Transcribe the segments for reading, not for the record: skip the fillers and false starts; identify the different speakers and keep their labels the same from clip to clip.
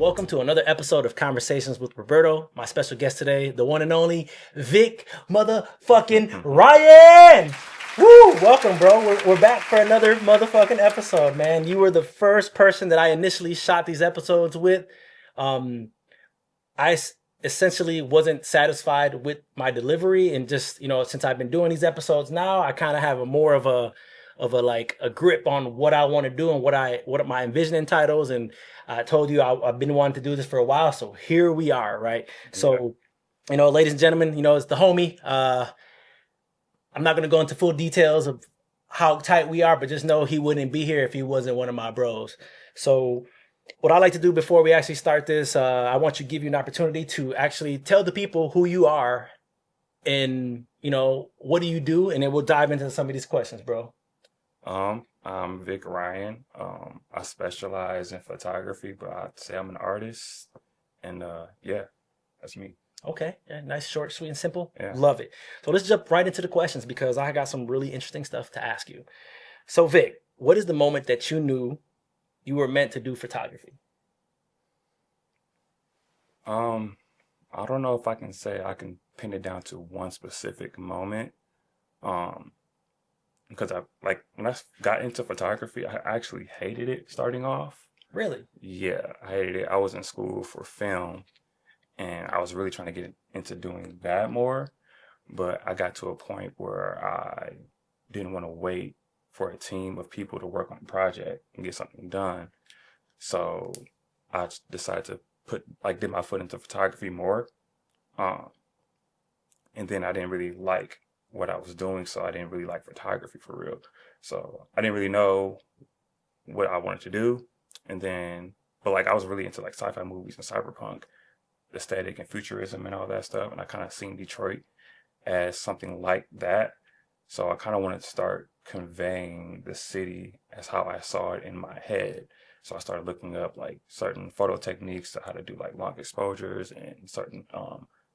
Speaker 1: Welcome to another episode of Conversations with Roberto. My special guest today, the one and only Vic motherfucking Ryan. Woo! Welcome, bro. We're back for another motherfucking episode, man. You were the first person that I initially shot these episodes with. I essentially wasn't satisfied with my delivery, and just since I've been doing these episodes now, I kind of have a more of a grip on what I want to do and what my envisioning titles. And I told you I've been wanting to do this for a while, so here we are, right? So, ladies and gentlemen, it's the homie. I'm not gonna go into full details of how tight we are, but just know he wouldn't be here if he wasn't one of my bros. So, what I like to do before we actually start this, I want to give you an opportunity to actually tell the people who you are and what do you do, and then we'll dive into some of these questions, bro.
Speaker 2: I'm Vic Ryan. I specialize in photography, but I'd say I'm an artist. And yeah, that's me.
Speaker 1: Okay, yeah, nice, short, sweet, and simple.
Speaker 2: Yeah.
Speaker 1: Love it. So let's jump right into the questions because I got some really interesting stuff to ask you. So Vic, what is the moment that you knew you were meant to do photography?
Speaker 2: I don't know if I can say I can pin it down to one specific moment. Um, because when I got into photography, I actually hated it starting off.
Speaker 1: Really?
Speaker 2: Yeah, I hated it. I was in school for film, and I was really trying to get into doing that more, but I got to a point where I didn't want to wait for a team of people to work on a project and get something done. So I decided to dip my foot into photography more. Um, and then I didn't really like what I was doing, so I didn't really like photography for real. So I didn't really know what I wanted to do. And then, but I was really into sci-fi movies and cyberpunk aesthetic and futurism and all that stuff. And I kind of seen Detroit as something like that. So I kind of wanted to start conveying the city as how I saw it in my head. So I started looking up certain photo techniques to how to do long exposures and certain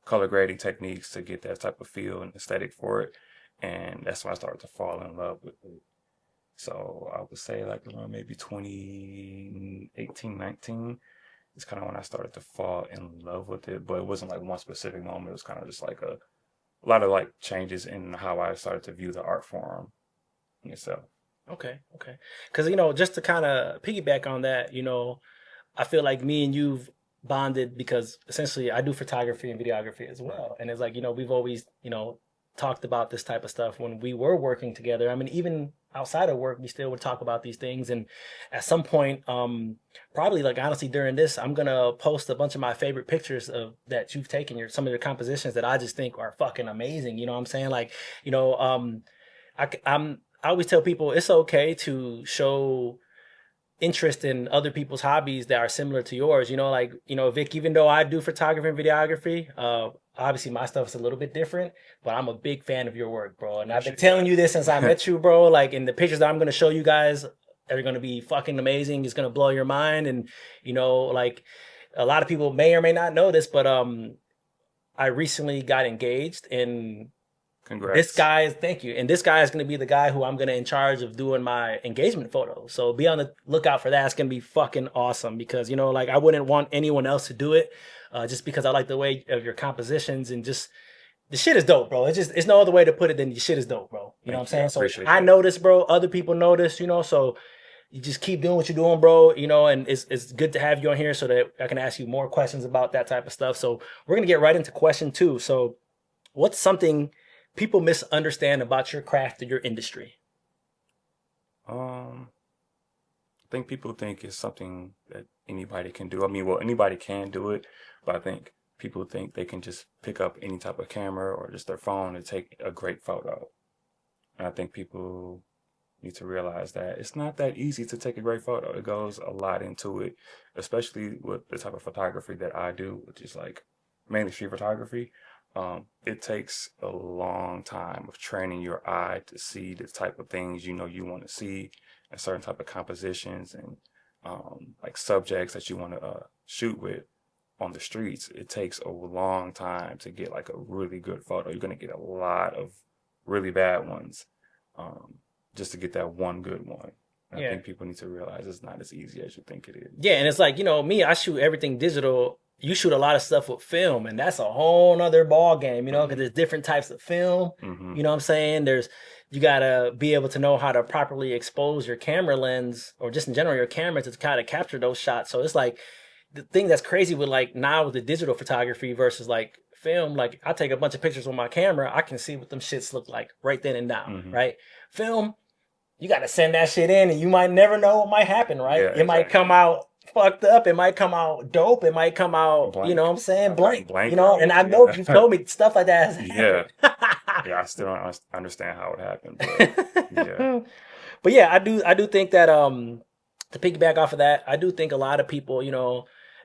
Speaker 2: color grading techniques to get that type of feel and aesthetic for it. And that's when I started to fall in love with it. So I would say around maybe 2018, 19 is kind of when I started to fall in love with it. But it wasn't one specific moment. It was kind of just a lot of changes in how I started to view the art form in itself.
Speaker 1: Okay. Because just to kind of piggyback on that, I feel like me and you've bonded because essentially I do photography and videography as well, and it's we've always talked about this type of stuff when we were working together. I mean, even outside of work, we still would talk about these things. And at some point, probably honestly during this, I'm gonna post a bunch of my favorite pictures of that you've taken, some of your compositions that I just think are fucking amazing. You know what I'm saying? I always tell people it's okay to show interest in other people's hobbies that are similar to yours. Vic, even though I do photography and videography, obviously my stuff is a little bit different, but I'm a big fan of your work, bro. And I've been telling you this since I met you, bro. In the pictures that I'm going to show you guys are going to be fucking amazing. It's going to blow your mind. And, a lot of people may or may not know this, but I recently got engaged, and
Speaker 2: Congrats.
Speaker 1: thank you. And this guy is going to be the guy who I'm going to in charge of doing my engagement photos. So be on the lookout for that. It's going to be fucking awesome because, I wouldn't want anyone else to do it just because I like the way of your compositions and just the shit is dope, bro. It's no other way to put it than your shit is dope, bro. You know what I'm saying? So I notice, bro. Other people notice, so you just keep doing what you're doing, bro. And it's good to have you on here so that I can ask you more questions about that type of stuff. So we're going to get right into question 2. So what's something people misunderstand about your craft or your industry?
Speaker 2: I think people think it's something that anybody can do. I mean, well, anybody can do it, but I think people think they can just pick up any type of camera or just their phone and take a great photo. And I think people need to realize that it's not that easy to take a great photo. It goes a lot into it, especially with the type of photography that I do, which is mainly street photography. It takes a long time of training your eye to see the type of things you want to see, and certain type of compositions and subjects that you want to shoot with on the streets. It takes a long time to get a really good photo. You're gonna get a lot of really bad ones just to get that one good one. I think people need to realize it's not as easy as you think it is.
Speaker 1: Yeah, and it's like, me, I shoot everything digital. You shoot a lot of stuff with film, and that's a whole nother ball game, because there's different types of film. You know what I'm saying? You gotta be able to know how to properly expose your camera lens, or just in general your camera, to kind of capture those shots. So it's like the thing that's crazy with like now with the digital photography versus like film. Like I take a bunch of pictures with my camera, I can see what them shits look like right then and now, right? Film, you got to send that shit in, and you might never know what might happen, right?
Speaker 2: Yeah,
Speaker 1: it might come out fucked up. It might come out dope. It might come out,
Speaker 2: Blank.
Speaker 1: You know what I'm saying? Blank.
Speaker 2: Blank.
Speaker 1: And I know you've told me stuff like that has happened.
Speaker 2: Yeah, I still don't understand how it happened, but yeah.
Speaker 1: But yeah, I do think that to piggyback off of that, I do think a lot of people,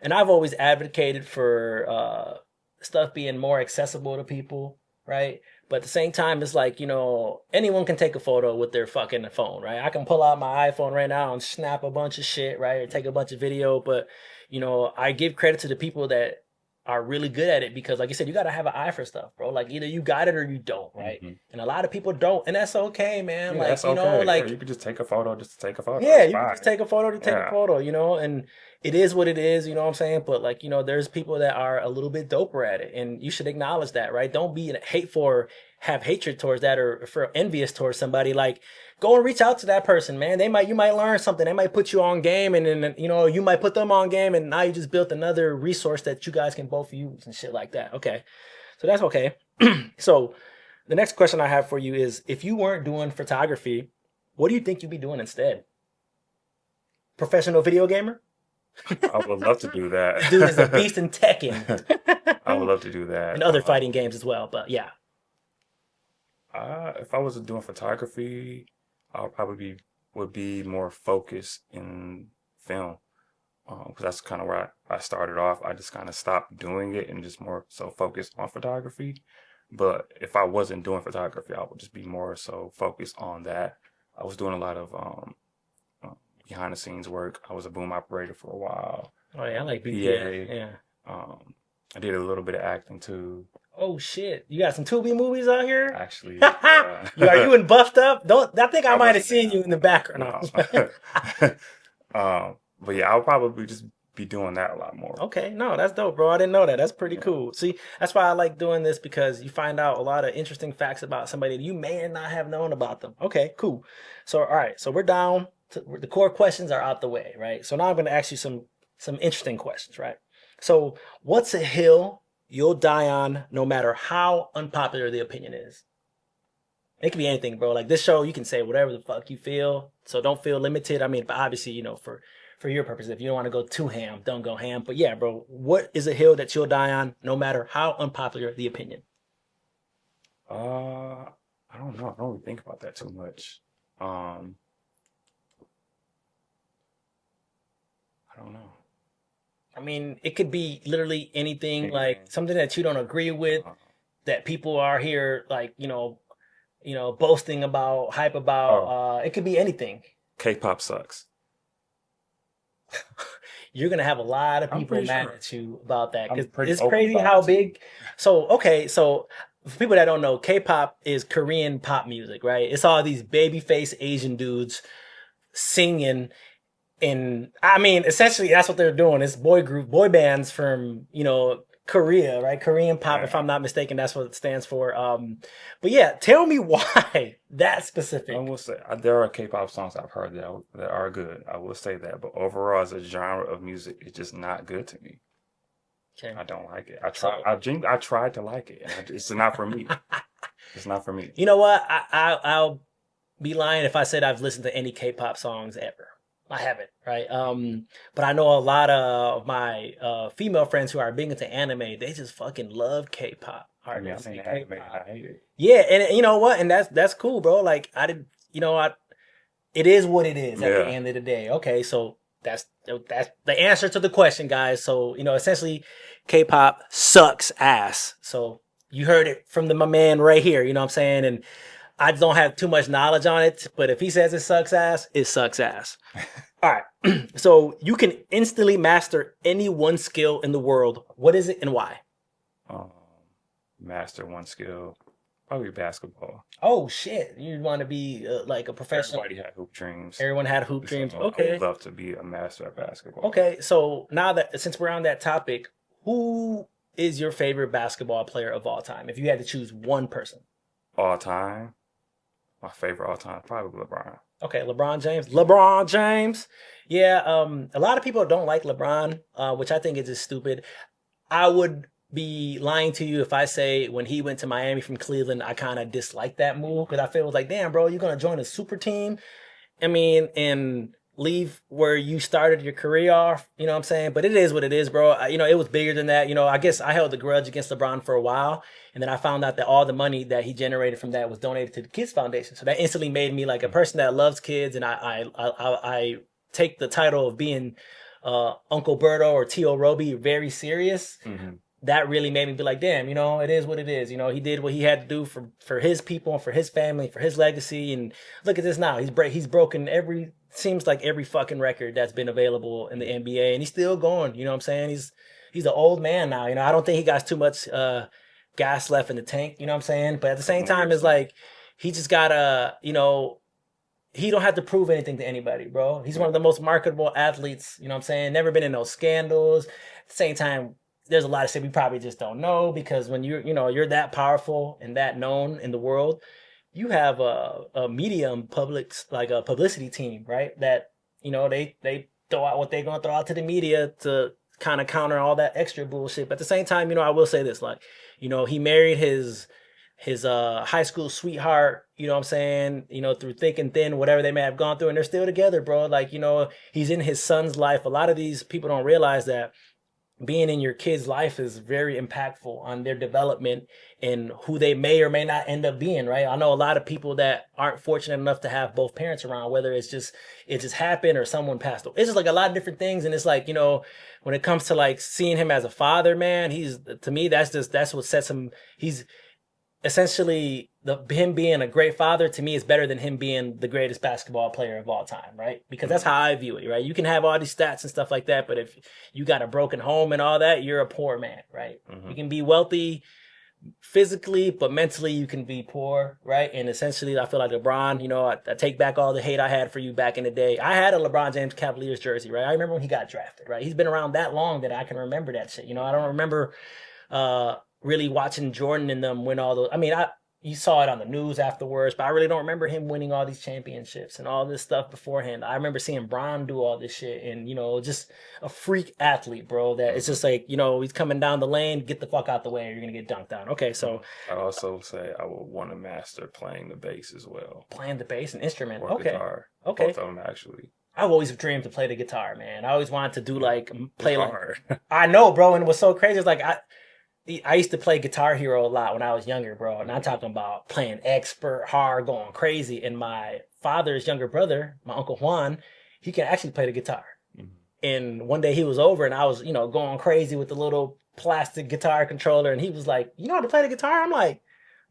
Speaker 1: and I've always advocated for stuff being more accessible to people, right? But at the same time, it's like, anyone can take a photo with their fucking phone, right? I can pull out my iPhone right now and snap a bunch of shit, right? Or take a bunch of video. But, I give credit to the people that are really good at it, because like you said, you got to have an eye for stuff, bro. Like either you got it or you don't, right? And a lot of people don't, and that's okay, man.
Speaker 2: Yeah,
Speaker 1: like,
Speaker 2: that's okay. Like you could just take a photo just to take a photo.
Speaker 1: Yeah, you can just take a photo to take a photo, and it is what it is, you know what I'm saying? But like, there's people that are a little bit doper at it, and you should acknowledge that, right? Don't be have hatred towards that, or for envious towards somebody. Like, go and reach out to that person, man. You might learn something. They might put you on game, and then, you might put them on game, and now you just built another resource that you guys can both use and shit like that. Okay. So that's okay. So the next question I have for you is, if you weren't doing photography, what do you think you'd be doing instead? Professional video gamer?
Speaker 2: I would love to do that.
Speaker 1: Dude is a beast in Tekken.
Speaker 2: I would love to do that.
Speaker 1: And other fighting games as well, but yeah.
Speaker 2: If I was doing photography, I would be more focused in film. Because that's kind of where I started off. I just kind of stopped doing it and just more so focused on photography. But if I wasn't doing photography, I would just be more so focused on that. I was doing a lot of behind the scenes work. I was a boom operator for a while.
Speaker 1: Oh yeah, I like BPA. Yeah.
Speaker 2: I did a little bit of acting too.
Speaker 1: Oh shit! You got some Tubi movies out here?
Speaker 2: Actually,
Speaker 1: are you in Buffed Up? I think I might have seen you in the background.
Speaker 2: No. But yeah, I'll probably just be doing that a lot more.
Speaker 1: Okay, no, that's dope, bro. I didn't know that. That's pretty cool. See, that's why I like doing this, because you find out a lot of interesting facts about somebody that you may not have known about them. Okay, cool. So, all right, so we're down. The core questions are out the way, right? So now I'm going to ask you some interesting questions, right? So, what's a hill you'll die on, no matter how unpopular the opinion is? It could be anything, bro. Like this show, you can say whatever the fuck you feel. So don't feel limited. I mean, but obviously, for your purpose, if you don't want to go too ham, don't go ham. But yeah, bro, what is a hill that you'll die on, no matter how unpopular the opinion?
Speaker 2: I don't know. I don't really think about that too much. I don't know.
Speaker 1: I mean, it could be literally anything, like something that you don't agree with, that people are here, like, boasting about, hype about. It could be anything.
Speaker 2: K-pop sucks.
Speaker 1: You're going to have a lot of people mad at you about that, because it's crazy
Speaker 2: how
Speaker 1: big. So for people that don't know, K-pop is Korean pop music, right? It's all these baby-faced Asian dudes singing. And I mean, essentially, that's what they're doing. It's boy bands from, Korea, right? Korean pop, if I'm not mistaken, that's what it stands for. But yeah, tell me why that specific.
Speaker 2: I will say there are K-pop songs I've heard that are good. I will say that, but overall, as a genre of music, it's just not good to me. Okay. I don't like it. I tried to like it. It's not for me. It's not for me.
Speaker 1: You know what? I'll be lying if I said I've listened to any K-pop songs ever. I haven't, right? But I know a lot of my female friends who are big into anime. They just fucking love K-pop.
Speaker 2: I hate it.
Speaker 1: Yeah, and you know what? And that's cool, bro. Like it is what it is at the end of the day. Okay, so that's the answer to the question, guys. So essentially, K-pop sucks ass. So you heard it from my man right here. You know what I'm saying? And I don't have too much knowledge on it, but if he says it sucks ass, it sucks ass. All right. So you can instantly master any one skill in the world. What is it and why?
Speaker 2: Master one skill. Probably basketball.
Speaker 1: Oh shit, you want to be like a professional?
Speaker 2: Everybody had hoop dreams.
Speaker 1: Everyone had hoop
Speaker 2: So
Speaker 1: dreams.
Speaker 2: I would
Speaker 1: Okay.
Speaker 2: love to be a master at basketball.
Speaker 1: Okay, so now that since we're on that topic, who is your favorite basketball player of all time? If you had to choose one person.
Speaker 2: All time, my favorite all time, probably LeBron.
Speaker 1: Okay, LeBron James. LeBron James. Yeah, a lot of people don't like LeBron, which I think is just stupid. I would be lying to you if I say when he went to Miami from Cleveland, I kind of disliked that move because I feel like, damn, bro, you're gonna join a super team. I mean, and leave where you started your career off. You know what I'm saying? But it is what it is, bro. It was bigger than that. I guess I held a grudge against LeBron for a while, and then I found out that all the money that he generated from that was donated to the Kids Foundation. So that instantly made me like a person that loves kids, and I take the title of being Uncle Berto or Tio Roby very serious.
Speaker 2: Hmm.
Speaker 1: That really made me be like, damn, it is what it is. He did what he had to do for his people and for his family, for his legacy. And look at this now. He's broken seems like every fucking record that's been available in the NBA, and he's still going. You know what I'm saying? He's an old man now. I don't think he got too much gas left in the tank. You know what I'm saying? But at the same time, it's like he just gotta, he don't have to prove anything to anybody, bro. He's one of the most marketable athletes. You know what I'm saying? Never been in no scandals. At the same time, there's a lot of shit we probably just don't know because when you're that powerful and that known in the world, you have a medium public like a publicity team, right? That they throw out what they're gonna throw out to the media to kind of counter all that extra bullshit. But at the same time, I will say this, like, he married his high school sweetheart, you know what I'm saying, through thick and thin, whatever they may have gone through, and they're still together, bro. Like, he's in his son's life. A lot of these people don't realize that being in your kid's life is very impactful on their development and who they may or may not end up being, right? I know a lot of people that aren't fortunate enough to have both parents around, whether it just happened or someone passed away. It's just like a lot of different things. And it's like, when it comes to like seeing him as a father, man, to me, that's what sets him. He's essentially him being a great father to me is better than him being the greatest basketball player of all time, right? Because that's how I view it, right? You can have all these stats and stuff like that, but if you got a broken home and all that, you're a poor man, right?
Speaker 2: Mm-hmm.
Speaker 1: You can be wealthy physically, but mentally you can be poor, right? And essentially, I feel like LeBron, I take back all the hate I had for you back in the day. I had a LeBron James Cavaliers jersey, right? I remember when he got drafted, right? He's been around that long that I can remember that shit. I don't remember really watching Jordan and them win all those. I mean, you saw it on the news afterwards, but I really don't remember him winning all these championships and all this stuff beforehand. I remember seeing Bron do all this shit and, just a freak athlete, bro, that it's just like, he's coming down the lane, get the fuck out the way or you're going to get dunked on. Okay, so.
Speaker 2: I also say I would want to master playing the bass as well.
Speaker 1: Playing the bass, an instrument.
Speaker 2: Or
Speaker 1: Okay.
Speaker 2: guitar.
Speaker 1: Okay.
Speaker 2: Both of them, actually.
Speaker 1: I've always dreamed to play the guitar, man. I always wanted to do like, play
Speaker 2: It's
Speaker 1: like.
Speaker 2: hard.
Speaker 1: I know, bro, and it was so crazy. It's like, I used to play Guitar Hero a lot when I was younger, bro. And I'm talking about playing expert, hard, going crazy. And my father's younger brother, my Uncle Juan, he can actually play the guitar.
Speaker 2: Mhm.
Speaker 1: And one day he was over and I was, going crazy with the little plastic guitar controller. And he was like, you know how to play the guitar? I'm like,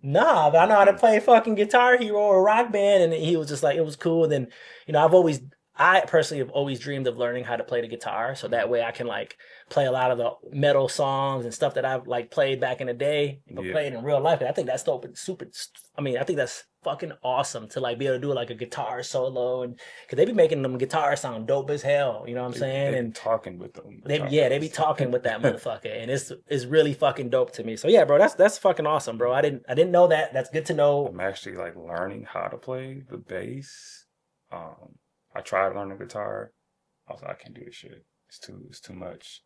Speaker 1: nah, but I know how to play fucking Guitar Hero or Rock Band. And he was just like, it was cool. And then, I personally have always dreamed of learning how to play the guitar. So that way I can like play a lot of the metal songs and stuff that I've like played back in the day, but played in real life. And I think that's super. I think that's fucking awesome to like be able to do like a guitar solo and because they be making them guitars sound dope as hell. You know what I'm saying? And
Speaker 2: talking with them.
Speaker 1: They be talking with that motherfucker, and it's really fucking dope to me. So yeah, bro, that's fucking awesome, bro. I didn't know that. That's good to know.
Speaker 2: I'm actually like learning how to play the bass. I tried learning guitar. I was like, I can't do this shit. It's too much.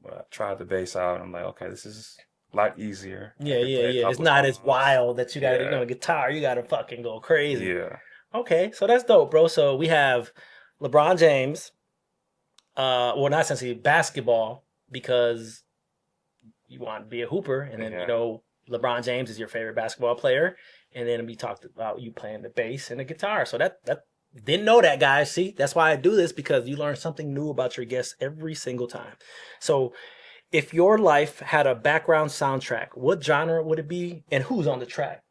Speaker 2: But I tried the bass out and I'm like, okay, this is a lot easier.
Speaker 1: Yeah. It's not as wild that you gotta, guitar, you gotta fucking go crazy.
Speaker 2: Yeah.
Speaker 1: Okay, so that's dope, bro. So we have LeBron James, well, not essentially basketball because you want to be a hooper, and then LeBron James is your favorite basketball player, and then we talked about you playing the bass and the guitar. So that didn't know that, guys. See, that's why I do this, because you learn something new about your guests every single time. So if your life had a background soundtrack, what genre would it be, and who's on the track?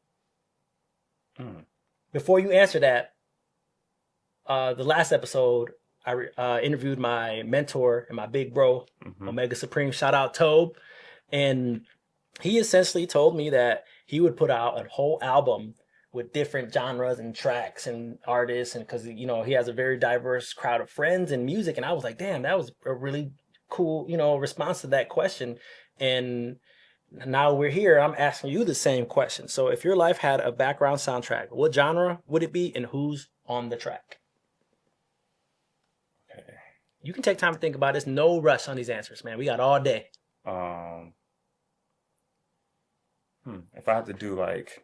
Speaker 1: Before you answer that, the last episode, I interviewed my mentor and my big bro, Omega Supreme. Shout out Tobe. And he essentially told me that he would put out a whole album with different genres and tracks and artists, and because he has a very diverse crowd of friends and music. And I was like, damn, that was a really cool response to that question. And now we're here, I'm asking you the same question. So if your life had a background soundtrack, what genre would it be and who's on the track?
Speaker 2: Okay.
Speaker 1: You can take time to think about this. No rush on these answers, man. We got all day.
Speaker 2: If I had to do like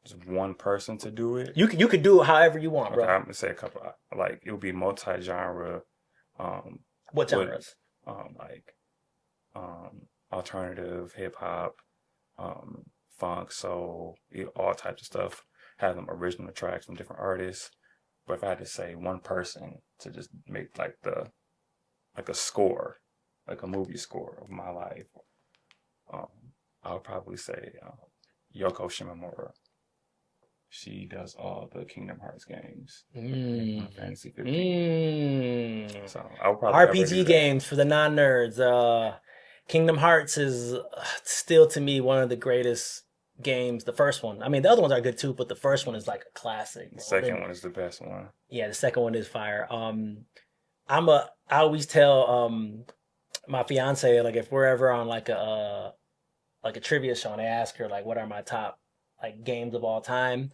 Speaker 2: just one person to do it,
Speaker 1: You could do it however you want,
Speaker 2: okay,
Speaker 1: bro.
Speaker 2: I'm gonna say a couple. Like it would be multi-genre.
Speaker 1: What genres?
Speaker 2: Like alternative, hip hop, funk, soul, all types of stuff. Have them original tracks from different artists. But if I had to say one person to just make like a score, like a movie score of my life, I would probably say Yoko Shimomura. She does all the Kingdom Hearts games, Final Fantasy 15. So I would probably
Speaker 1: RPG games for the non-nerds. Kingdom Hearts is still to me one of the greatest games. The first one. I mean, the other ones are good too, but the first one is like a classic.
Speaker 2: The second one is the best one.
Speaker 1: Yeah, the second one is fire. I always tell my fiance, like, if we're ever on like a trivia show and they ask her like what are my top like games of all time,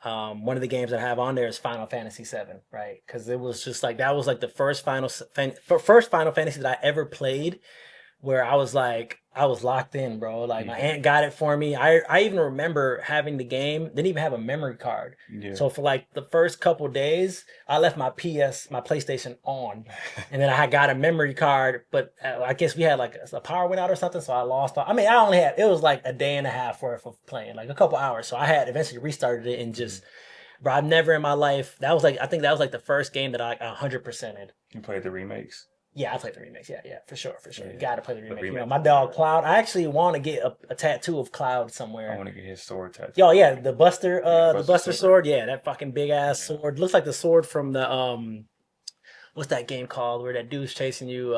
Speaker 1: one of the games that I have on there is Final Fantasy VII, right? Because it was just like that was like the first Final Fantasy that I ever played, where I was locked in, bro. Like my aunt got it for me. I even remember having the game, didn't even have a memory card.
Speaker 2: Yeah.
Speaker 1: So for like the first couple days, I left my PlayStation on, and then I got a memory card, but I guess we had like a power went out or something, so I lost all. I mean, it was like a day and a half worth of playing, like a couple hours. So I had eventually restarted it and just, bro, I've never in my life, I think that was like the first game that I 100%ed.
Speaker 2: You played the remakes?
Speaker 1: Yeah, I played the remakes. Yeah, for sure.
Speaker 2: Yeah.
Speaker 1: You gotta play the remake.
Speaker 2: remake.
Speaker 1: My dog Cloud. I actually want to get a tattoo of Cloud somewhere.
Speaker 2: I want to get his sword tattoo.
Speaker 1: Yo, yeah, the Buster, the Buster
Speaker 2: sword.
Speaker 1: sword. Yeah, that fucking big ass sword. Looks like the sword from the what's that game called where that dude's chasing you?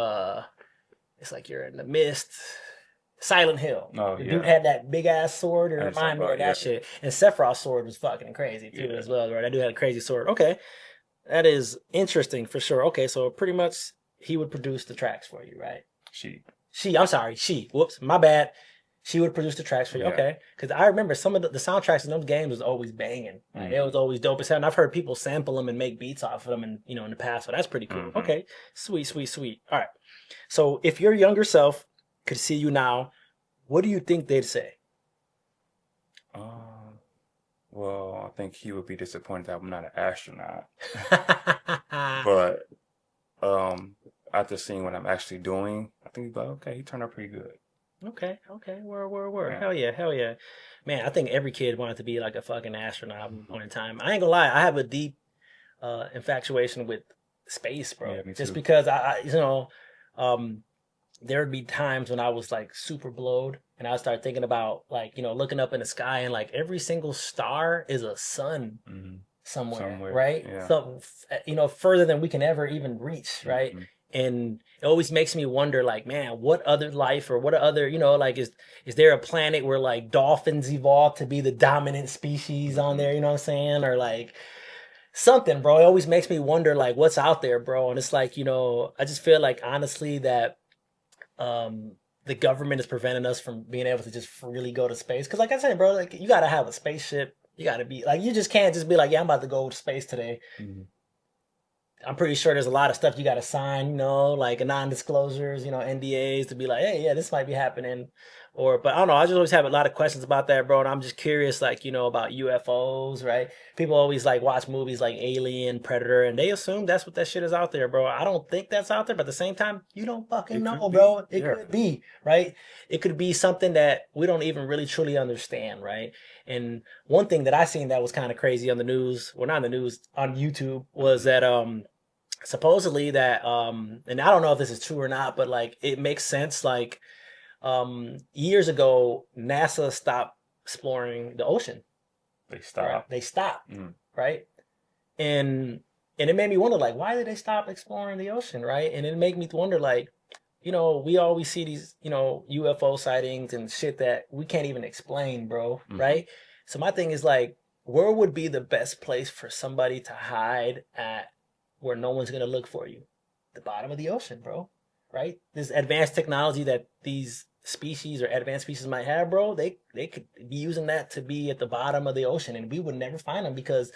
Speaker 1: It's like you're in the mist. Silent Hill.
Speaker 2: Oh,
Speaker 1: the
Speaker 2: yeah.
Speaker 1: dude had that big ass sword. It reminded me of that shit. And Sephiroth's sword was fucking crazy too, as well. Right? That dude had a crazy sword. Okay, that is interesting for sure. Okay, so pretty much he would produce the tracks for you, right? I'm sorry. Whoops, my bad. She would produce the tracks for you. Yeah. Okay, because I remember some of the soundtracks in those games was always banging. Like, it was always dope as hell. And I've heard people sample them and make beats off of them, and in the past. So that's pretty cool. Okay, sweet. All right. So if your younger self could see you now, what do you think they'd say?
Speaker 2: Well, I think he would be disappointed that I'm not an astronaut. But after seeing what I'm actually doing, I think he's like, okay, he turned out pretty good.
Speaker 1: Okay. Word. Yeah. Hell yeah. Man, I think every kid wanted to be like a fucking astronaut at one point in time. I ain't gonna lie, I have a deep infatuation with space, bro.
Speaker 2: Yeah, me
Speaker 1: Just
Speaker 2: too.
Speaker 1: because there would be times when I was like super blowed and I would start thinking about like, looking up in the sky and like every single star is a sun somewhere, right?
Speaker 2: Yeah.
Speaker 1: So, further than we can ever even reach, right? And it always makes me wonder, like, man, what other life or what other, like, is there a planet where like dolphins evolved to be the dominant species on there? You know what I'm saying? Or like something, bro. It always makes me wonder, like, what's out there, bro. And it's like, I just feel like honestly that the government is preventing us from being able to just really go to space. Because like I said, bro, like you got to have a spaceship. You got to be like, you just can't just be like, yeah, I'm about to go to space today. I'm pretty sure there's a lot of stuff you got to sign, like non-disclosures, NDAs to be like, hey, yeah, this might be happening. But I don't know. I just always have a lot of questions about that, bro. And I'm just curious, like, about UFOs, right? People always like watch movies like Alien, Predator, and they assume that's what that shit is out there, bro. I don't think that's out there, but at the same time, you don't fucking know, bro. It could be, right? It could be something that we don't even really truly understand, right? And one thing that I seen that was kind of crazy on the news, well, not on the news, on YouTube, was that supposedly that and I don't know if this is true or not, but like it makes sense, like years ago NASA stopped exploring the ocean. They stopped. Right? And it made me wonder, like, why did they stop exploring the ocean, right? And it made me wonder, like, we always see these, UFO sightings and shit that we can't even explain, bro,
Speaker 2: Hmm.
Speaker 1: right? So my thing is like, where would be the best place for somebody to hide at where no one's gonna look for you? The bottom of the ocean, bro, right? This advanced technology that these species or advanced species might have, bro, they could be using that to be at the bottom of the ocean, and we would never find them because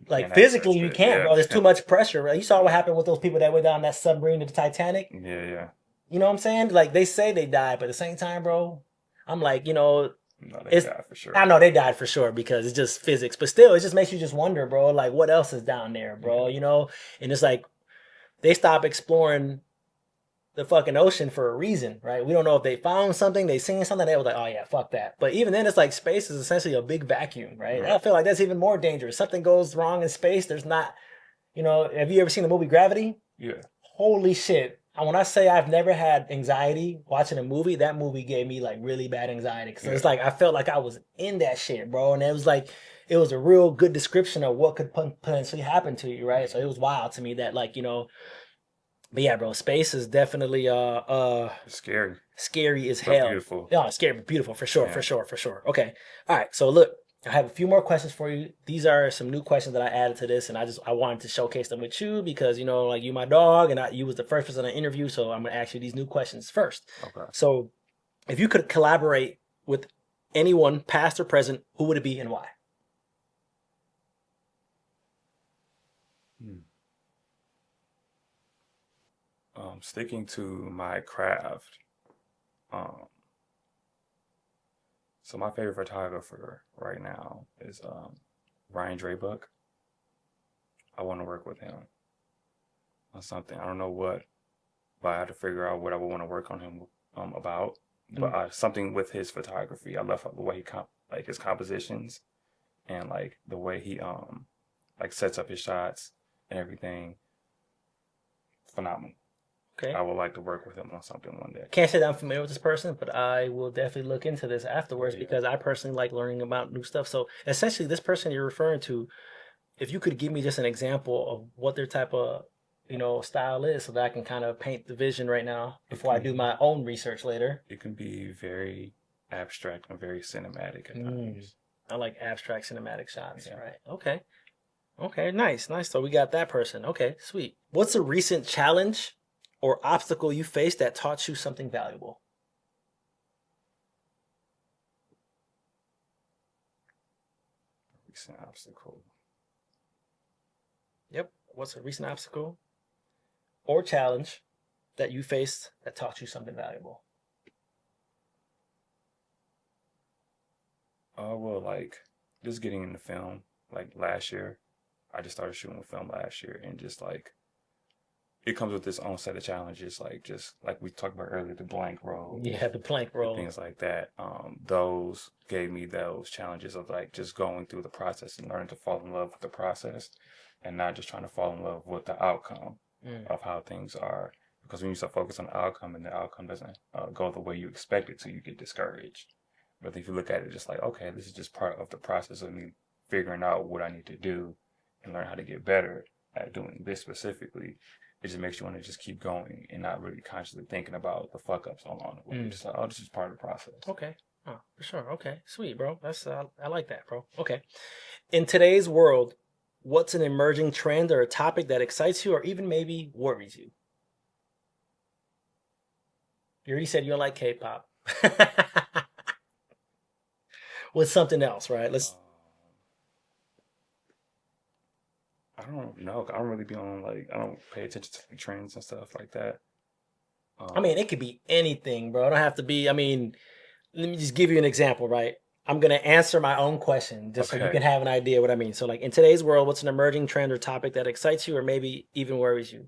Speaker 1: like
Speaker 2: Can't access
Speaker 1: physically you
Speaker 2: it.
Speaker 1: can't,
Speaker 2: Yeah.
Speaker 1: bro. There's too much pressure, right? You saw what happened with those people that went down that submarine to the Titanic.
Speaker 2: Yeah, yeah.
Speaker 1: You know what I'm saying? Like they say they died, but at the same time, bro, I'm like,
Speaker 2: No, they
Speaker 1: it's
Speaker 2: die for
Speaker 1: I
Speaker 2: sure.
Speaker 1: know they died for sure because it's just physics, but still, it just makes you just wonder, bro. Like what else is down there, bro?
Speaker 2: Yeah.
Speaker 1: And it's like they stop exploring the fucking ocean for a reason, right? We don't know if they found something, they seen something, they was like, oh yeah, fuck that. But even then, it's like space is essentially a big vacuum, right? I
Speaker 2: Right.
Speaker 1: feel like that's even more dangerous. Something goes wrong in space, there's not, have you ever seen the movie Gravity?
Speaker 2: Yeah.
Speaker 1: Holy shit. And when I say I've never had anxiety watching a movie, that movie gave me like really bad anxiety. Cause it's
Speaker 2: Yeah.
Speaker 1: like I felt like I was in that shit, bro. And it was like it was a real good description of what could potentially happen to you, right? So it was wild to me that like, but yeah, bro, space is definitely
Speaker 2: It's scary,
Speaker 1: scary as
Speaker 2: but
Speaker 1: hell.
Speaker 2: beautiful.
Speaker 1: Yeah, scary but beautiful for sure, for
Speaker 2: Yeah.
Speaker 1: sure, for sure. Okay. All right. So look, I have a few more questions for you. These are some new questions that I added to this, and I wanted to showcase them with you because like you my dog, and you was the first person I interviewed, so I'm gonna ask you these new questions first.
Speaker 2: Okay.
Speaker 1: So, if you could collaborate with anyone, past or present, who would it be and why?
Speaker 2: Hmm. Sticking to my craft. Um, so my favorite photographer right now is Ryan Draybuck. I want to work with him on something. I don't know what, but I have to figure out what I would want to work on him about. But
Speaker 1: Mm.
Speaker 2: something with his photography. I love the way he like his compositions and like the way he like sets up his shots and everything. Phenomenal.
Speaker 1: Okay.
Speaker 2: I would like to work with him on something one day.
Speaker 1: Can't say that I'm familiar with this person, but I will definitely look into this afterwards
Speaker 2: Yeah.
Speaker 1: because I personally like learning about new stuff. So essentially, this person you're referring to, if you could give me just an example of what their type of style is so that I can kind of paint the vision right now before I do my own research later.
Speaker 2: It can be very abstract and very cinematic at
Speaker 1: Mm,
Speaker 2: times.
Speaker 1: I like abstract cinematic shots.
Speaker 2: Yeah.
Speaker 1: Right. Okay. Okay. Nice. Nice. So we got that person. Okay. Sweet. What's a recent challenge or obstacle you faced that taught you something valuable?
Speaker 2: Recent obstacle.
Speaker 1: Yep. What's a recent obstacle or challenge that you faced that taught you something valuable?
Speaker 2: Well, like just getting into film. Like last year, I just started shooting film last year, and just like it comes with its own set of challenges. Like just like we talked about earlier, the blank roll
Speaker 1: Yeah, the plank
Speaker 2: and
Speaker 1: roll.
Speaker 2: things like that. Those gave me those challenges of like just going through the process and learning to fall in love with the process, and not just trying to fall in love with the outcome
Speaker 1: Mm.
Speaker 2: of how things are. Because when you start focused on the outcome and the outcome doesn't go the way you expect it to, you get discouraged. But if you look at it just like, okay, this is just part of the process of me figuring out what I need to do and learn how to get better at doing this specifically, it just makes you want to just keep going and not really consciously thinking about the fuck ups along the way.
Speaker 1: Mm.
Speaker 2: Just like, oh, this is part of the process.
Speaker 1: Okay. Oh, for sure. Okay. Sweet, bro. That's I like that, bro. Okay. In today's world, what's an emerging trend or a topic that excites you or even maybe worries you? You already said you don't like K-pop. What's something else, right? Let's.
Speaker 2: I don't know. I don't really be on like I don't pay attention to like, trends and stuff like that.
Speaker 1: I mean,
Speaker 2: Um,
Speaker 1: it could be anything, bro. It don't have to be. I mean, let me just give you an example, right? I'm gonna answer my own question just so you
Speaker 2: okay.
Speaker 1: can have an idea what I mean. So, like in today's world, what's an emerging trend or topic that excites you or maybe even worries you?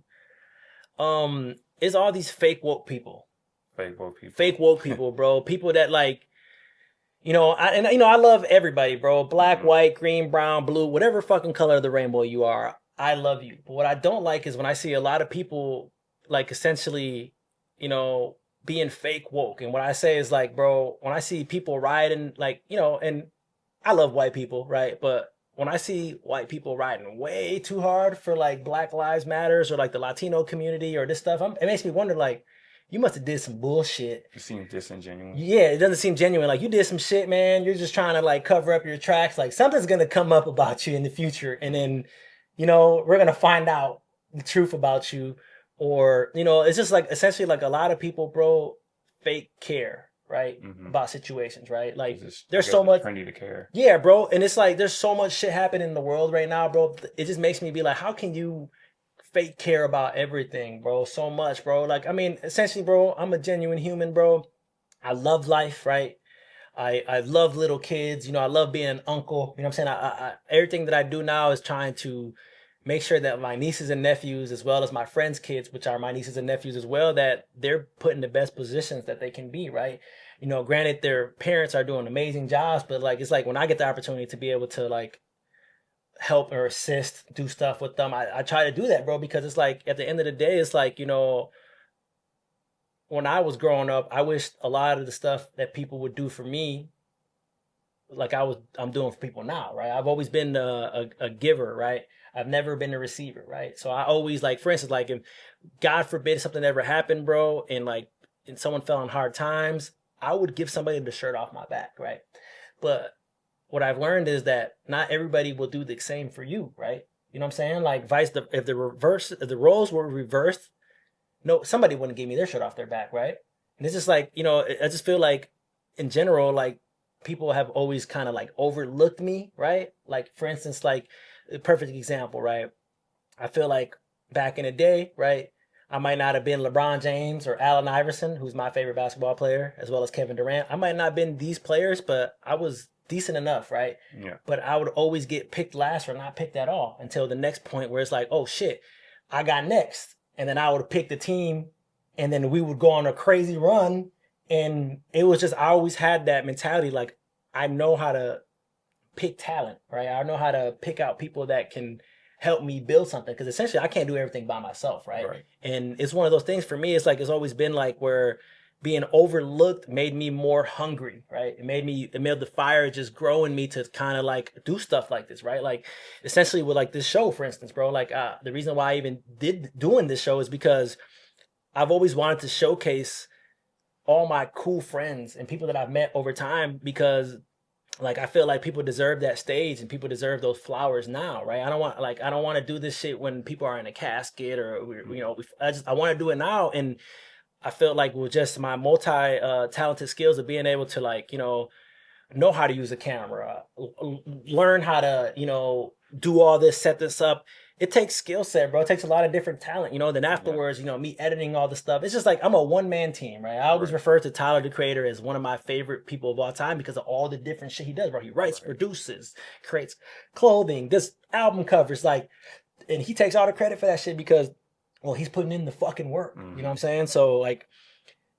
Speaker 1: Is all these fake woke people.
Speaker 2: Fake woke people.
Speaker 1: Fake woke people, bro. People that like, I love everybody, bro. Black,
Speaker 2: Hmm.
Speaker 1: white, green, brown, blue, whatever fucking color of the rainbow you are. I love you. But what I don't like is when I see a lot of people like essentially, you know, being fake woke. And what I say is like, bro, when I see people rioting, like, and I love white people, right? But when I see white people riding way too hard for like Black Lives Matters or like the Latino community or this stuff, it makes me wonder, like, you must have did some bullshit.
Speaker 2: It seems disingenuous.
Speaker 1: Yeah, it doesn't seem genuine. Like you did some shit, man. You're just trying to like cover up your tracks. Like something's gonna come up about you in the future, and then, we're gonna find out the truth about you. Or, it's just like essentially like a lot of people, bro, fake care, right?
Speaker 2: Mm-hmm.
Speaker 1: About situations, right? Like
Speaker 2: Just, I
Speaker 1: there's
Speaker 2: guess
Speaker 1: so
Speaker 2: it's
Speaker 1: much.
Speaker 2: trendy to care.
Speaker 1: Yeah, bro. And it's like there's so much shit happening in the world right now, bro. It just makes me be like, how can you fake care about everything, bro? So much, bro. Like, I mean, essentially, bro, I'm a genuine human, bro. I love life, right? I love little kids. I love being an uncle. You know what I'm saying? Everything that I do now is trying to make sure that my nieces and nephews, as well as my friends' kids, which are my nieces and nephews as well, that they're put in the best positions that they can be, right? Granted, their parents are doing amazing jobs, but like it's like when I get the opportunity to be able to like help or assist, do stuff with them, I try to do that, bro, because it's like at the end of the day, it's like, when I was growing up, I wished a lot of the stuff that people would do for me, like I'm doing for people now, right? I've always been a giver, right? I've never been a receiver, right? So I always like, for instance, like if God forbid something ever happened, bro, and someone fell in hard times, I would give somebody the shirt off my back, right? But what I've learned is that not everybody will do the same for you, right? You know what I'm saying? Like if the roles were reversed, no, somebody wouldn't give me their shirt off their back, right? And it's just like, I just feel like in general, like people have always kind of like overlooked me, right? Like for instance, like a perfect example, right? I feel like back in the day, right? I might not have been LeBron James or Allen Iverson, who's my favorite basketball player, as well as Kevin Durant. I might not have been these players, but I was decent enough, right?
Speaker 2: Yeah.
Speaker 1: But I would always get picked last or not picked at all until the next point where it's like, oh shit, I got next. And then I would pick the team, and then we would go on a crazy run. And it was just, I always had that mentality, like, I know how to pick talent, right? I know how to pick out people that can help me build something, because essentially I can't do everything by myself, right?
Speaker 2: Right.
Speaker 1: And it's one of those things for me. It's like it's always been like where being overlooked made me more hungry, right? It made the fire just grow in me to kind of like do stuff like this, right? Like essentially with like this show, for instance, bro. Like the reason why I even did doing this show is because I've always wanted to showcase all my cool friends and people that I've met over time, because like I feel like people deserve that stage and people deserve those flowers now, right? I don't want to do this shit when people are in a casket or I want to do it now. And I felt like with just my multi talented skills of being able to like know how to use a camera, learn how to do all this, set this up. It takes skill set, bro. It takes a lot of different talent, Then afterwards, me editing all the stuff. It's just like I'm a one man team, right? I always refer to Tyler the Creator as one of my favorite people of all time because of all the different shit he does, bro. He writes, produces, creates clothing, this album covers, like, and he takes all the credit for that shit because, well, he's putting in the fucking work. You know what I'm saying? So like,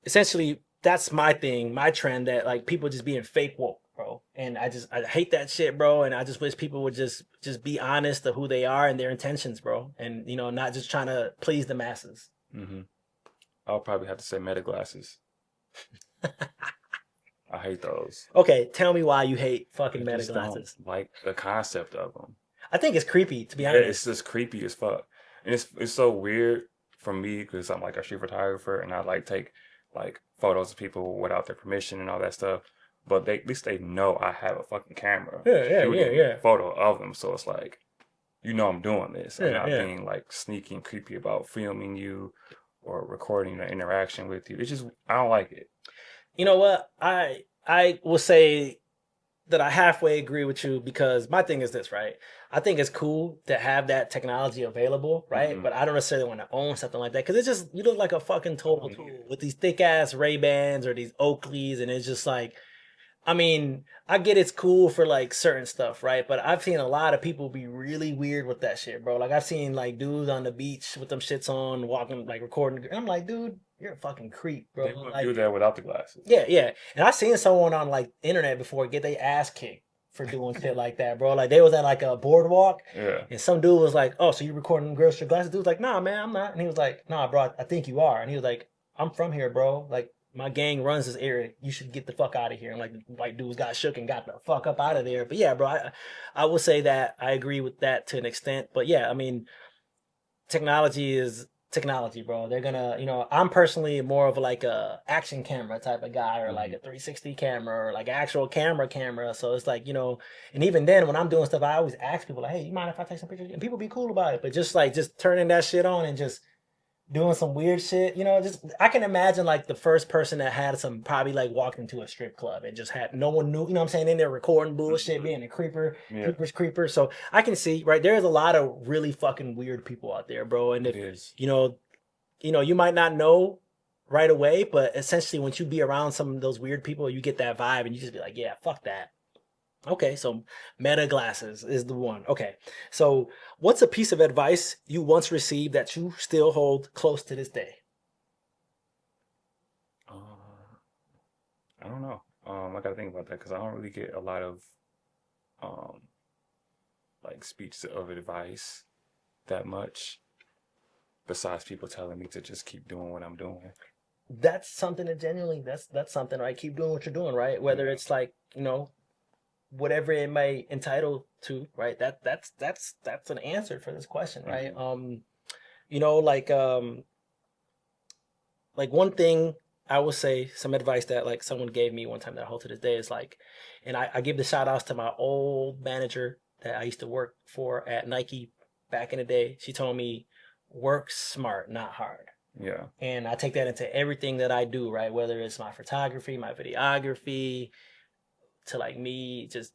Speaker 1: essentially, that's my thing, my trend, that like people just being fake woke, bro. And I hate that shit, bro. And I just wish people would just be honest of who they are and their intentions, bro. And not just trying to please the masses.
Speaker 2: Mm-hmm. I'll probably have to say meta glasses. I hate those.
Speaker 1: Okay, tell me why you hate fucking meta glasses.
Speaker 2: Like the concept of them.
Speaker 1: I think it's creepy, to be honest.
Speaker 2: It's just creepy as fuck. And it's so weird for me because I'm like a street photographer and I like take like photos of people without their permission and all that stuff. But at least they know I have a fucking camera.
Speaker 1: Yeah.
Speaker 2: Photo of them. So it's like, I'm doing this. I'm not
Speaker 1: yeah.
Speaker 2: being like sneaky and creepy about filming you or recording the interaction with you. It's just, I don't like it.
Speaker 1: You know what? I will say that I halfway agree with you, because my thing is this, right? I think it's cool to have that technology available, right? Mm-hmm. But I don't necessarily want to own something like that, because it's just, you look like a fucking total tool with these thick ass Ray-Bans or these Oakleys, and it's just like, I mean, I get it's cool for like certain stuff, right? But I've seen a lot of people be really weird with that shit, bro. Like I've seen like dudes on the beach with them shits on, walking, like recording. And I'm like, dude, you're a fucking creep, bro.
Speaker 2: They would
Speaker 1: like,
Speaker 2: do that without the glasses.
Speaker 1: Yeah. And I seen someone on like internet before get their ass kicked for doing shit like that, bro. Like they was at like a boardwalk, and some dude was like, "Oh, so you recording girls with your glasses?" Dude was like, "Nah, man, I'm not." And he was like, "Nah, bro, I think you are." And he was like, "I'm from here, bro. Like my gang runs this area. You should get the fuck out of here." And like the white dudes got shook and got the fuck up out of there. But yeah, bro, I will say that I agree with that to an extent. But yeah, I mean, technology is technology, bro. They're gonna, I'm personally more of like a action camera type of guy, or like
Speaker 2: Hmm.
Speaker 1: a 360 camera, or like actual camera. So it's like, and even then when I'm doing stuff, I always ask people like, hey, you mind if I take some pictures? And people be cool about it. But just turning that shit on and just doing some weird shit, just I can imagine like the first person that had some probably like walked into a strip club and just had no one knew, what I'm saying, in there recording bullshit,
Speaker 2: Hmm.
Speaker 1: being a creeper,
Speaker 2: Yeah,
Speaker 1: creeper. So I can see, right, there's a lot of really fucking weird people out there, bro. And
Speaker 2: it
Speaker 1: if
Speaker 2: is.
Speaker 1: you might not know right away, but essentially once you be around some of those weird people, you get that vibe and you just be like, yeah, fuck that. Okay, so meta glasses is the one. Okay, so what's a piece of advice you once received that you still hold close to this day?
Speaker 2: Um, I don't know. I gotta think about that because I don't really get a lot of um like speech of advice that much. Besides people telling me to just keep doing what I'm doing.
Speaker 1: That's something that genuinely, that's something, right? Keep doing what you're doing, right? Whether
Speaker 2: Yeah.
Speaker 1: it's like, whatever it may entitle to, right? That's an answer for this question, right?
Speaker 2: Hmm.
Speaker 1: You know, like um like one thing I will say, some advice that like someone gave me one time that I hold to this day is like, and I give the shout outs to my old manager that I used to work for at Nike back in the day. She told me, work smart, not hard.
Speaker 2: Yeah.
Speaker 1: And I take that into everything that I do, right? Whether it's my photography, my videography, to like me just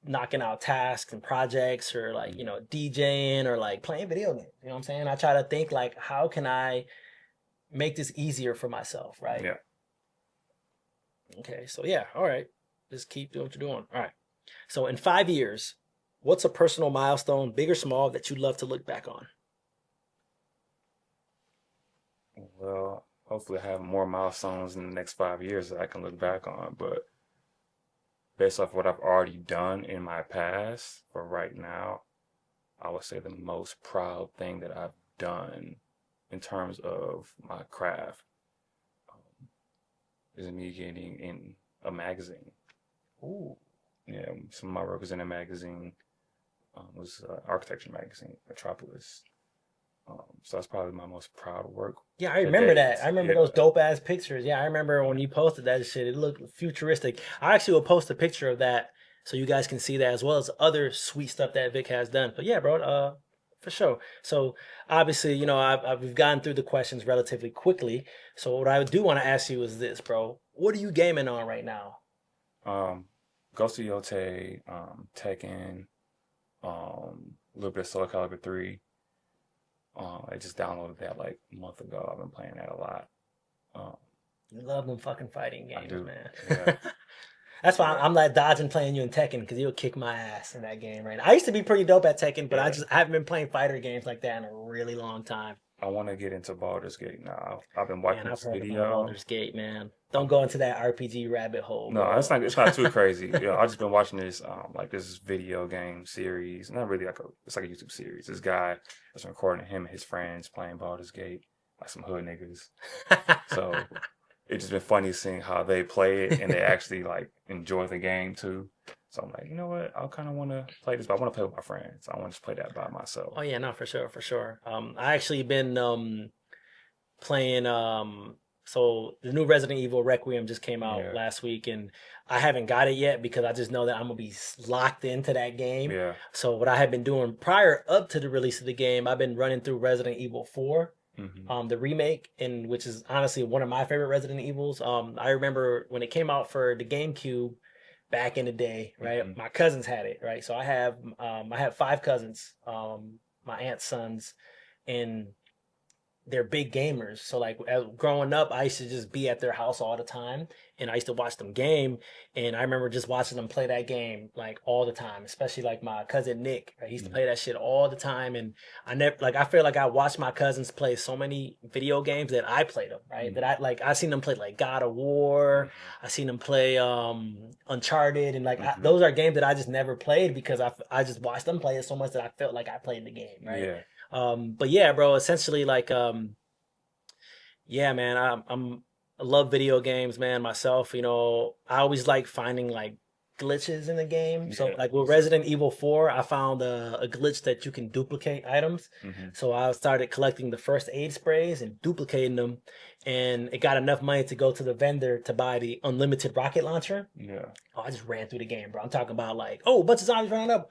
Speaker 1: knocking out tasks and projects, or like,
Speaker 2: Hmm.
Speaker 1: DJing, or like playing video games. You know what I'm saying? I try to think like, how can I make this easier for myself, right?
Speaker 2: Yeah.
Speaker 1: Okay, so yeah, all right. Just keep doing what you're doing. All right. So in 5 years, what's a personal milestone, big or small, that you'd love to look back on?
Speaker 2: Well, hopefully I have more milestones in the next 5 years that I can look back on. But based off what I've already done in my past, for right now, I would say the most proud thing that I've done in terms of my craft is me getting in a magazine.
Speaker 1: Ooh.
Speaker 2: Yeah, some of my work was in a magazine. Was architecture magazine, Metropolis. So that's probably my most proud work
Speaker 1: Yeah, I
Speaker 2: to
Speaker 1: remember that. I
Speaker 2: date.
Speaker 1: remember
Speaker 2: Yeah,
Speaker 1: those dope ass pictures. Yeah, I remember when
Speaker 2: yeah.
Speaker 1: you posted that shit. It looked futuristic. I actually will post a picture of that so you guys can see that, as well as other sweet stuff that Vic has done. But yeah, bro, for sure. So obviously, we've gotten through the questions relatively quickly. So what I do want to ask you is this, bro. What are you gaming on right now?
Speaker 2: Um, Ghost of Yote, Tekken, a little bit of Soul Calibur 3. I just downloaded that like a month ago. I've been playing that a lot. Um,
Speaker 1: You love them fucking fighting
Speaker 2: I
Speaker 1: games,
Speaker 2: do.
Speaker 1: man.
Speaker 2: Yeah,
Speaker 1: That's why
Speaker 2: yeah.
Speaker 1: I'm like dodging playing you in Tekken, because you'll kick my ass in that game right now. I used to be pretty dope at Tekken, but
Speaker 2: Yeah.
Speaker 1: I haven't been playing fighter games like that in a really long time.
Speaker 2: I want to get into Baldur's Gate now. I've been
Speaker 1: Man,
Speaker 2: watching
Speaker 1: I've
Speaker 2: this
Speaker 1: heard about
Speaker 2: video.
Speaker 1: Baldur's Gate, man. Don't
Speaker 2: Um,
Speaker 1: go into that RPG rabbit hole,
Speaker 2: no,
Speaker 1: bro.
Speaker 2: it's not too crazy. Yeah, I've just been watching this like this video game series. Not really it's like a YouTube series. This guy is recording him and his friends playing Baldur's Gate, like some hood niggas. So it's just been funny seeing how they play it and they actually like enjoy the game too. So I'm like, you know what? I kind of want to play this, but I want to play with my friends. I want to just play that by
Speaker 1: Oh
Speaker 2: myself.
Speaker 1: yeah, no, for sure, for sure. I actually been playing so the new Resident Evil Requiem just came out
Speaker 2: Yeah,
Speaker 1: last week, and I haven't got it yet because I just know that I'm gonna be locked into that game.
Speaker 2: yeah.
Speaker 1: So what I had been doing prior up to the release of the game, I've been running through Resident Evil 4,
Speaker 2: Hmm.
Speaker 1: the remake, and which is honestly one of my favorite Resident Evils. I remember when it came out for the GameCube back in the day, right?
Speaker 2: Hmm.
Speaker 1: My cousins had it, right? So I have five cousins, my aunt's sons, and they're big gamers. So like growing up, I used to just be at their house all the time, and I used to watch them game. And I remember just watching them play that game like all the time, especially like my cousin Nick. Right? He used to play that shit all the time, and I feel like I watched my cousins play so many video games that I played them. Right? That
Speaker 2: Hmm.
Speaker 1: I seen them play like God of War.
Speaker 2: Hmm.
Speaker 1: I seen them play Uncharted, and like
Speaker 2: Hmm.
Speaker 1: those are games that I just never played because I just watched them play it so much that I felt like I played the game. Right?
Speaker 2: Yeah.
Speaker 1: But yeah, bro, essentially like yeah, man, I love video games, man, myself. I always like finding like glitches in the game. So
Speaker 2: Yeah.
Speaker 1: like with Resident Evil 4, I found a glitch that you can duplicate items.
Speaker 2: Hmm.
Speaker 1: So I started collecting the first aid sprays and duplicating them, and it got enough money to go to the vendor to buy the unlimited rocket launcher.
Speaker 2: Yeah.
Speaker 1: Oh, I just ran through the game, bro. I'm talking about like, oh, a bunch of zombies running up,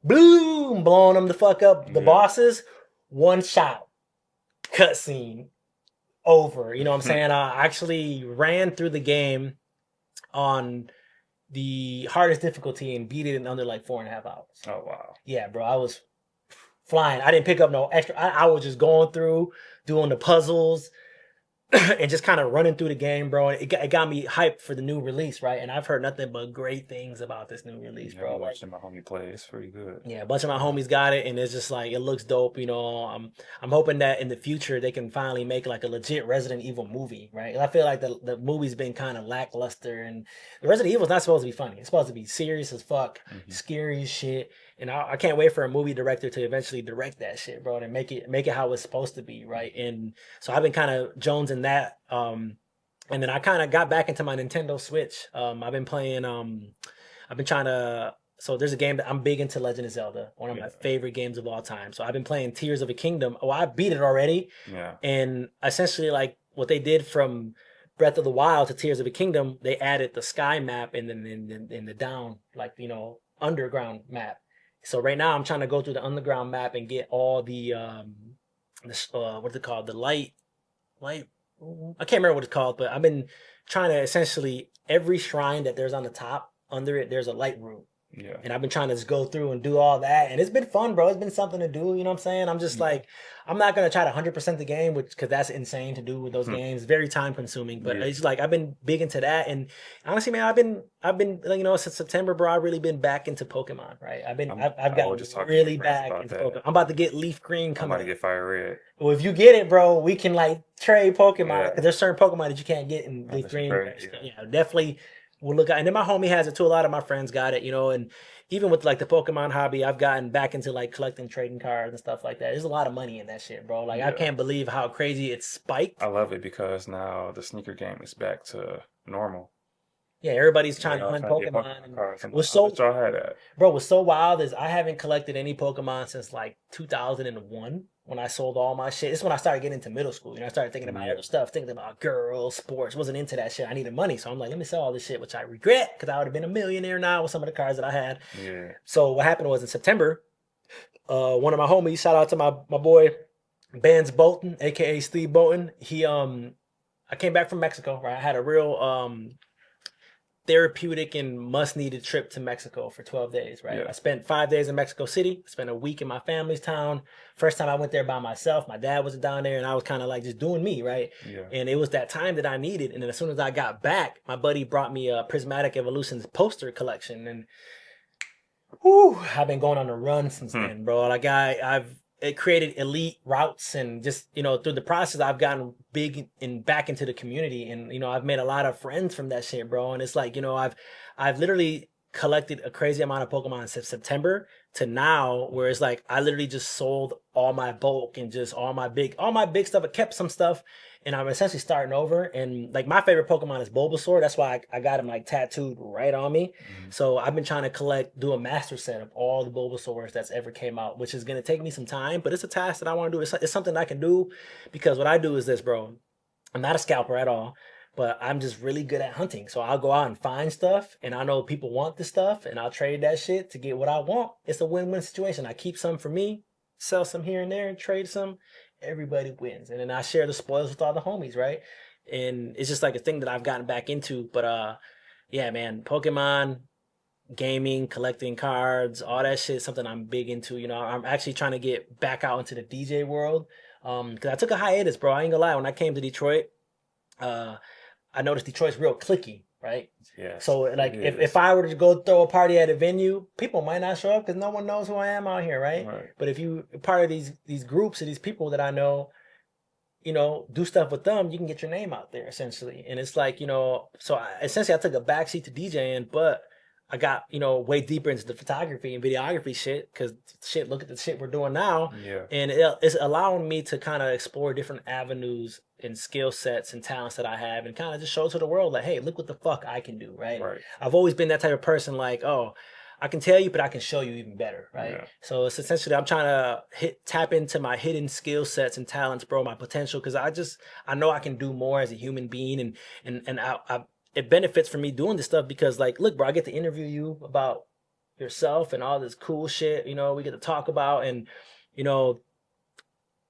Speaker 1: boom, blowing them the fuck up. The
Speaker 2: Yeah.
Speaker 1: bosses, one shot, cutscene, over. You know what I'm saying? I actually ran through the game on the hardest difficulty and beat it in under like 4.5 hours.
Speaker 2: Oh wow.
Speaker 1: Yeah, bro, I was flying. I didn't pick up no extra. I was just going through doing the puzzles, and just kind of running through the game, bro. And it got me hyped for the new release, right? And I've heard nothing but great things about this new release,
Speaker 2: Yeah,
Speaker 1: bro.
Speaker 2: I'm
Speaker 1: Like,
Speaker 2: watching my homie play. It's pretty good.
Speaker 1: yeah, a bunch of my homies got it, and it's just like it looks dope. You know, I'm hoping that in the future they can finally make like a legit Resident Evil movie, right? I feel like the movie's been kind of lackluster, and the Resident Evil's not supposed to be funny. It's supposed to be serious as fuck,
Speaker 2: Hmm.
Speaker 1: scary as shit. And I can't wait for a movie director to eventually direct that shit, bro, and make it how it's supposed to be, right? And so I've been kind of jonesing that. And then I kind of got back into my Nintendo Switch. I've been playing. I've been trying to. So there's a game that I'm big into, Legend of Zelda, one of my
Speaker 2: Yeah.
Speaker 1: favorite games of all time. So I've been playing Tears of a Kingdom. Oh, I beat it already,
Speaker 2: Yeah.
Speaker 1: and essentially like what they did from Breath of the Wild to Tears of a Kingdom, they added the sky map and then in the down, like, you know, underground map. So right now I'm trying to go through the underground map and get all the what's it called, the light, I can't remember what it's called, but I've been trying to essentially every shrine that there's on the top under it, there's a light room.
Speaker 2: Yeah.
Speaker 1: And I've been trying to just go through and do all that. And it's been fun, bro. It's been something to do. You know what I'm saying? I'm just like, I'm not going to try to 100% the game, which, because that's insane to do with those games. Very time consuming. But
Speaker 2: Yeah.
Speaker 1: it's like, I've been big into that. And honestly, man, I've been, like, you know, since September, bro, I've really been back into Pokemon, right? I've
Speaker 2: I
Speaker 1: gotten
Speaker 2: was just talking to
Speaker 1: really
Speaker 2: my friends
Speaker 1: back
Speaker 2: about
Speaker 1: into
Speaker 2: that.
Speaker 1: Pokemon. I'm about to get Leaf Green
Speaker 2: I'm
Speaker 1: coming.
Speaker 2: about to get Fire Red.
Speaker 1: Well, if you get it, bro, we can like trade Pokemon,
Speaker 2: Yeah.
Speaker 1: because there's certain Pokemon that you can't get in Leaf
Speaker 2: that's
Speaker 1: Green.
Speaker 2: right,
Speaker 1: Yeah, definitely. We'll look at, and then my homie has it too. A lot of my friends got it, you know, and even with like the Pokemon hobby, I've gotten back into like collecting trading cards and stuff like that. There's a lot of money in that shit, bro. Like, I
Speaker 2: Yeah.
Speaker 1: can't believe how crazy it's spiked.
Speaker 2: I love it because now the sneaker game is back to normal.
Speaker 1: Yeah, everybody's trying to
Speaker 2: I'm
Speaker 1: hunt
Speaker 2: trying to get
Speaker 1: Pokemon. And
Speaker 2: cards. I'm
Speaker 1: what's
Speaker 2: like, I
Speaker 1: so
Speaker 2: wish y'all had that.
Speaker 1: Bro, what's so wild is I haven't collected any Pokemon since like 2001 when I sold all my shit. This is when I started getting into middle school. You know, I started thinking about
Speaker 2: Yeah.
Speaker 1: other stuff, thinking about girls, sports. Wasn't into that shit. I needed money, so I'm like, let me sell all this shit, which I regret because I would have been a millionaire now with some of the cards that I had.
Speaker 2: Yeah.
Speaker 1: So what happened was in September, one of my homies, shout out to my boy Bands Bolton, aka Steve Bolton. I came back from Mexico, right? I had a real therapeutic and must needed trip to Mexico for 12 days, right?
Speaker 2: Yeah.
Speaker 1: I spent 5 days in Mexico City, spent a week in my family's town. First time I went there by myself, my dad wasn't down there, and I was kind of like just doing me, right?
Speaker 2: Yeah.
Speaker 1: And it was that time that I needed. And then as soon as I got back, my buddy brought me a Prismatic Evolutions poster collection, and whew, I've been going on a run since then, bro. Like it created elite routes, and just, you know, through the process I've gotten big and back into the community, and, you know, I've made a lot of friends from that shit, bro. And it's like, you know, I've literally collected a crazy amount of Pokemon since September to now, where it's like I literally just sold all my bulk and just all my big stuff. I kept some stuff, and I'm essentially starting over. And like my favorite Pokemon is Bulbasaur. That's why I got him like tattooed right on me. So I've been trying to do a master set of all the Bulbasaurs that's ever came out, which is gonna take me some time, but it's a task that I want to do. It's something I can do, because what I do is this, bro. I'm not a scalper at all, but I'm just really good at hunting. So I'll go out and find stuff, and I know people want the stuff, and I'll trade that shit to get what I want. It's a win-win situation. I keep some for me, sell some here and there, and trade some. Everybody wins. And then I share the spoils with all the homies, right? And it's just like a thing that I've gotten back into. But yeah, man, Pokemon, gaming, collecting cards, all that shit is something I'm big into. You know, I'm actually trying to get back out into the DJ world. Because I took a hiatus, bro. I ain't gonna lie. When I came to Detroit, I noticed Detroit's real cliquey, right?
Speaker 2: Yes.
Speaker 1: So like
Speaker 2: it is.
Speaker 1: if I were to go throw a party at a venue, people might not show up because no one knows who I am out here, right?
Speaker 2: Right.
Speaker 1: But if you part of these groups of these people that I know, you know, do stuff with them, you can get your name out there essentially. And it's like, you know, so essentially I took a backseat to DJing, but I got, way deeper into the photography and videography shit because look at the shit we're doing now.
Speaker 2: Yeah.
Speaker 1: And it's allowing me to kind of explore different avenues and skill sets and talents that I have and kind of just show to the world like, hey, look what the fuck I can do, right?
Speaker 2: Right.
Speaker 1: I've always been that type of person like, oh, I can tell you, but I can show you even better, right?
Speaker 2: Yeah.
Speaker 1: So it's essentially I'm trying to tap into my hidden skill sets and talents, bro, my potential, because I know I can do more as a human being, and it benefits from me doing this stuff because, like, look, bro, I get to interview you about yourself and all this cool shit, we get to talk about, and you know,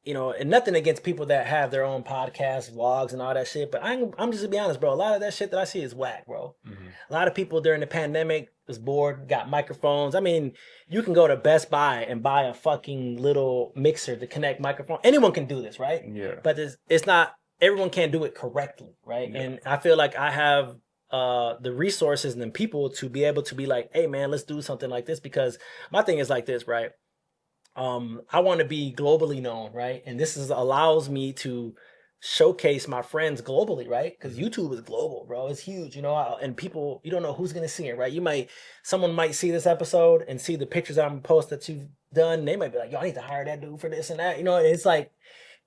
Speaker 1: and nothing against people that have their own podcasts, vlogs, and all that shit. But I'm just to be honest, bro. A lot of that shit that I see is whack, bro.
Speaker 2: Mm-hmm.
Speaker 1: A lot of people during the pandemic was bored, got microphones. I mean, you can go to Best Buy and buy a fucking little mixer to connect microphone. Anyone can do this, right?
Speaker 2: Yeah.
Speaker 1: But it's not, everyone can't do it correctly, right?
Speaker 2: Yeah.
Speaker 1: And I feel like I have the resources and the people to be able to be like, hey man, let's do something like this, because my thing is like this, right? I want to be globally known, right? And this allows me to showcase my friends globally, right? Because YouTube is global, bro. It's huge, and people, you don't know who's gonna see it, right? Someone might see this episode and see the pictures I'm post that you've done. And they might be like, yo, I need to hire that dude for this and that. It's like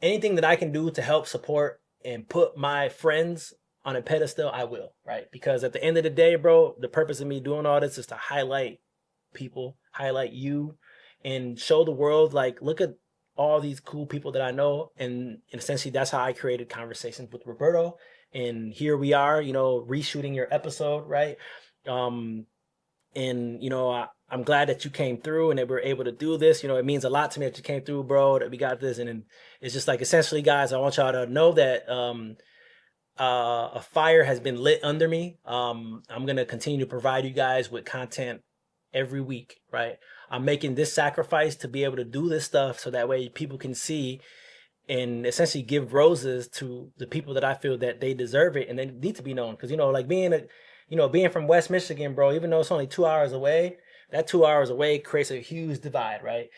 Speaker 1: anything that I can do to help support and put my friends on a pedestal, I will, right? Because at the end of the day, bro, the purpose of me doing all this is to highlight people, highlight you, and show the world, like, look at all these cool people that I know. And essentially that's how I created Conversations with Roberto. And here we are, reshooting your episode, right? And, I'm glad that you came through and that we're able to do this. It means a lot to me that you came through, bro, that we got this. And it's just like, essentially, guys, I want y'all to know that a fire has been lit under me. I'm going to continue to provide you guys with content every week, right? I'm making this sacrifice to be able to do this stuff so that way people can see and essentially give roses to the people that I feel that they deserve it and they need to be known. Because, like being from West Michigan, bro, even though it's only 2 hours away, that 2 hours away creates a huge divide, right?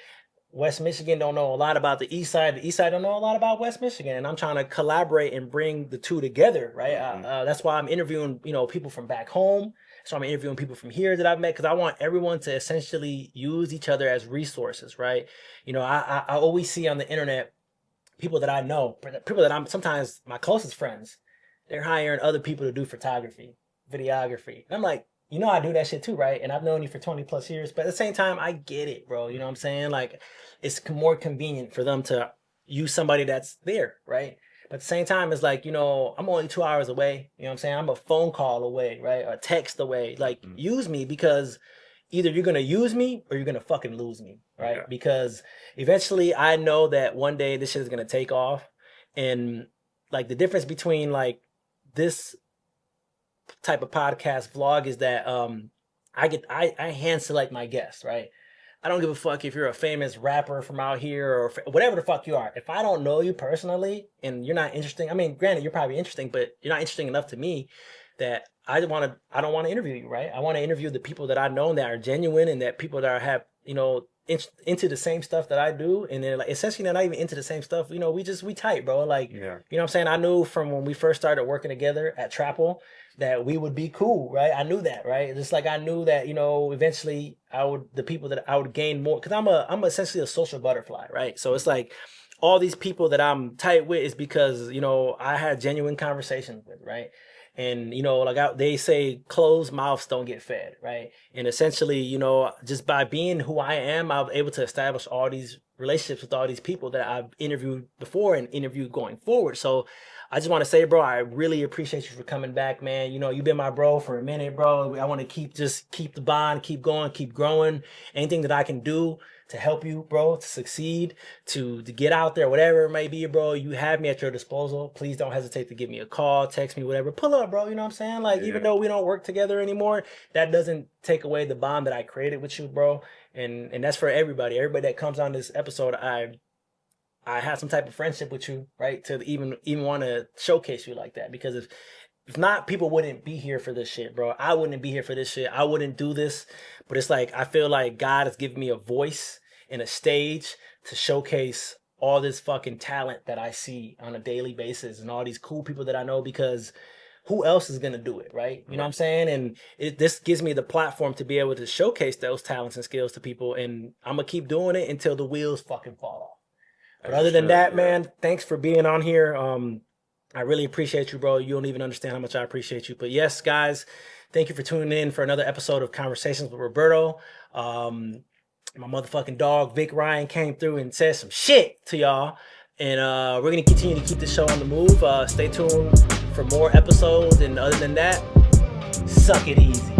Speaker 1: West Michigan don't know a lot about the East Side. The East Side don't know a lot about West Michigan. And I'm trying to collaborate and bring the two together, right?
Speaker 2: Mm-hmm.
Speaker 1: That's why I'm interviewing, people from back home. So I'm interviewing people from here that I've met because I want everyone to essentially use each other as resources, right? I always see on the internet people that I know, people that I'm sometimes my closest friends, they're hiring other people to do photography, videography. And I'm like, I do that shit too, right? And I've known you for 20 plus years, but at the same time, I get it, bro. You know what I'm saying? Like, it's more convenient for them to use somebody that's there, right? But at the same time, it's like, I'm only 2 hours away. You know what I'm saying? I'm a phone call away, right? Or a text away. Like, use me, because either you're going to use me or you're going to fucking lose me, right?
Speaker 2: Yeah.
Speaker 1: Because eventually I know that one day this shit is going to take off. And like the difference between like this type of podcast vlog is that I hand select my guests, right? I don't give a fuck if you're a famous rapper from out here or whatever the fuck you are. If I don't know you personally and you're not interesting, I mean, granted, you're probably interesting, but you're not interesting enough to me that I don't want to interview you, right? I want to interview the people that I know that are genuine and that people that have, into the same stuff that I do. And then like, essentially they're not even into the same stuff. We tight, bro. Like,
Speaker 2: Yeah.
Speaker 1: You know what I'm saying? I knew from when we first started working together at Trapple that we would be cool, right? I knew that, right? Just like I knew that, eventually the people that I would gain more, because I'm essentially a social butterfly, right? So it's like all these people that I'm tight with is because, I had genuine conversations with, right? And, they say closed mouths don't get fed, right? And essentially, just by being who I am, I'm able to establish all these relationships with all these people that I've interviewed before and interviewed going forward. So I just want to say, bro, I really appreciate you for coming back, man. You've been my bro for a minute, bro. I want to keep the bond, keep going, keep growing. Anything that I can do to help you, bro, to succeed, to get out there, whatever it may be, bro, you have me at your disposal. Please don't hesitate to give me a call, text me, whatever. Pull up, bro. You know what I'm saying? Like, even though we don't work together anymore, that doesn't take away the bond that I created with you, bro. And that's for everybody. Everybody that comes on this episode, I have some type of friendship with you, right? To even want to showcase you like that. Because if not, people wouldn't be here for this shit, bro. I wouldn't be here for this shit. I wouldn't do this. But it's like, I feel like God has given me a voice and a stage to showcase all this fucking talent that I see on a daily basis and all these cool people that I know, because who else is gonna do it, right? You know what I'm saying? And this gives me the platform to be able to showcase those talents and skills to people, and I'm gonna keep doing it until the wheels fucking fall off. But
Speaker 2: As you
Speaker 1: other than
Speaker 2: should,
Speaker 1: that,
Speaker 2: yeah.
Speaker 1: man, thanks for being on here. I really appreciate you, bro. You don't even understand how much I appreciate you. But yes, guys, thank you for tuning in for another episode of Conversations with Roberto. My motherfucking dog, Vic Ryan, came through and said some shit to y'all. And we're going to continue to keep the show on the move. Stay tuned for more episodes. And other than that, suck it easy.